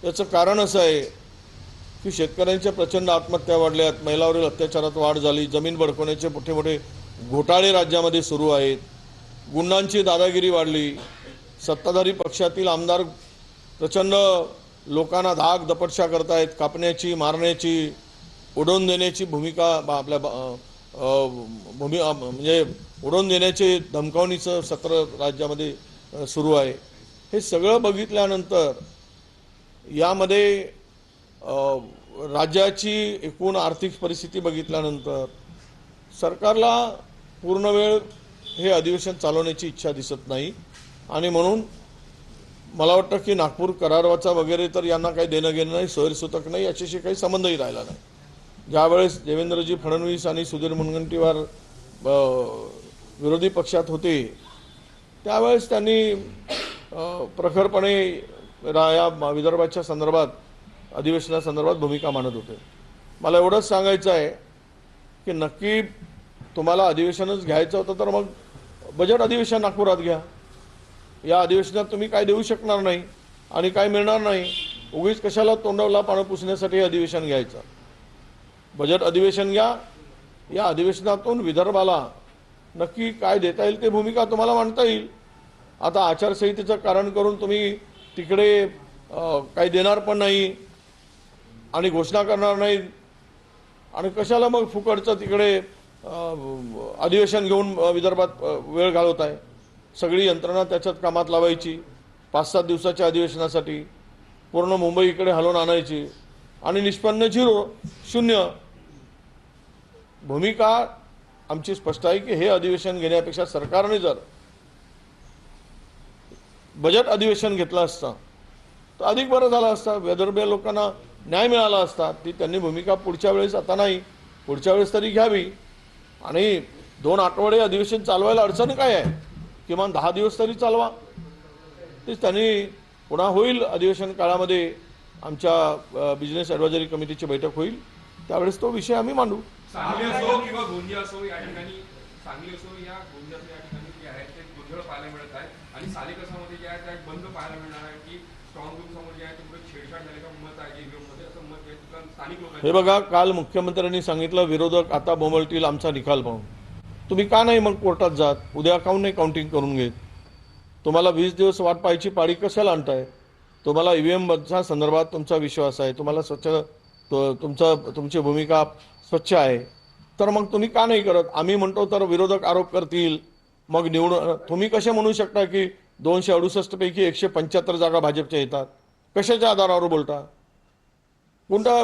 याचं कारण असं आहे की शेतकऱ्यांच्या प्रचंड आत्महत्या वाढल्यात, महिलांवरील अत्याचारात वाढ झाली, जमीन बडकवण्याचे मोठे मोठे घोटाळे राज्यामध्ये सुरू आहेत, गुंडांची दादागिरी वाढली, सत्ताधारी पक्षातील आमदार प्रचंड लोकांना धाक दपटशा करतायत, कापण्याची, मारण्याची, उडवून देण्याची भूमिका आपल्या म्हणजे उडवून देण्याचे धमकावणीचं सत्र राज्यामध्ये सुरू आहे। हे सगळं बघितल्यानंतर यामध्ये राज्याची एकूण आर्थिक परिस्थिती बघितल्यानंतर सरकारला पूर्ण वेळ हे अधिवेशन चालवण्याची इच्छा दिसत नाही आणि म्हणून मला वाटतं की नागपूर करारवाचा वगैरे तर यांना काही देणं घेणं नाही, सैरसूतक नाही, याच्याशी काही संबंधही राहिला नाही। ज्यावेळेस देवेंद्रजी फडणवीस आणि सुधीर मुनगंटीवार विरोधी पक्षात होते त्यावेळेस त्यांनी प्रखरपणे या विदर्भाच्या संदर्भात अधिवेशनासंदर्भात भूमिका मांडत होते। मला एवढंच सांगायचं आहे की नक्की तुम्हाला अधिवेशनच घ्यायचं होतं तर मग बजेट अधिवेशन नागपुरात घ्या। या अधिवेशनात तुम्ही काय देऊ शकणार नाही आणि काय मिळणार नाही, उगीच कशाला तोंडाला पाणी पुसण्यासाठी अधिवेशन घ्यायचं। बजेट अधिवेशन घ्या, या अधिवेशनातून विदर्भाला नक्की काय देता येईल ते भूमिका तुम्हाला मांडता येईल। आता आचारसंहितेचं कारण करून तुम्ही तिकडे काही देणार पण नाही आणि घोषणा करणार नाही आणि कशाला मग फुकटचं तिकडे अधिवेशन घेऊन विदर्भात वेळ घालवताय। सगळी यंत्रणा त्याच्यात कामात लावायची, 5-7 दिवसाच्या अधिवेशनासाठी पूर्ण मुंबई इकडे हलवून आणायची आणि निष्पन्न 0 शून्य। भूमिका आमची स्पष्ट आहे की हे अधिवेशन घेण्यापेक्षा सरकारने जर बजेट अधिवेशन घेतलं असतं तर अधिक बरं झालं असतं, विदर्भीय लोकांना न्याय मिळाला असता। ती त्यांनी भूमिका पुढच्या वेळेस, आता नाही, पुढच्या वेळेस तरी घ्यावी आणि 2 आठवडे अधिवेशन चालवायला अडचण काय आहे, किमान 10 दिवस तरी चालवा। तेच त्यांनी पुन्हा होईल अधिवेशन काळामध्ये आमच्या बिझनेस ॲडव्हायझरी कमिटीची बैठक होईल, त्यावेळेस तो विषय आम्ही मांडू। सांगली असो किंवा गोंदिया असो, या ठिकाणी सांगली असो या गोंदिया असो, या ठिकाणी जे आहे ते गोंधळ पाहायला मिळत आहे आणि सालेकसामध्ये जे आहे त्या बंद पाहायला मिळणार आहे की स्ट्रॉंग रूम समोर जे आहे ते पुढे छेडछाड झाले का मत आहे ईव्हीएम मध्ये, असं मत आहे तिथं स्थानिक लोकांनी। हे बघा, काल मुख्यमंत्र्यांनी सांगितलं विरोधक आता बोंबलतील आमचा निकाल पाहून। तुम्ही का नाही मग कोर्टात जात, उद्या काऊन नाही काउंटिंग करून घेत? तुम्हाला 20 दिवस वाट पाहायची पाळी कशाला आणताय? तुम्हाला ईव्हीएमच्या संदर्भात तुमचा विश्वास आहे, तुम्हाला तुमची भूमिका स्वच्छ आहे, तर मग तुम्ही का नाही करत? आम्ही म्हणतो तर विरोधक आरोप करतील, मग निवडून तुम्ही कसे म्हणू शकता की 268 पैकी 175 जागा भाजपच्या येतात? कशाच्या आधारावर बोलता? कोणता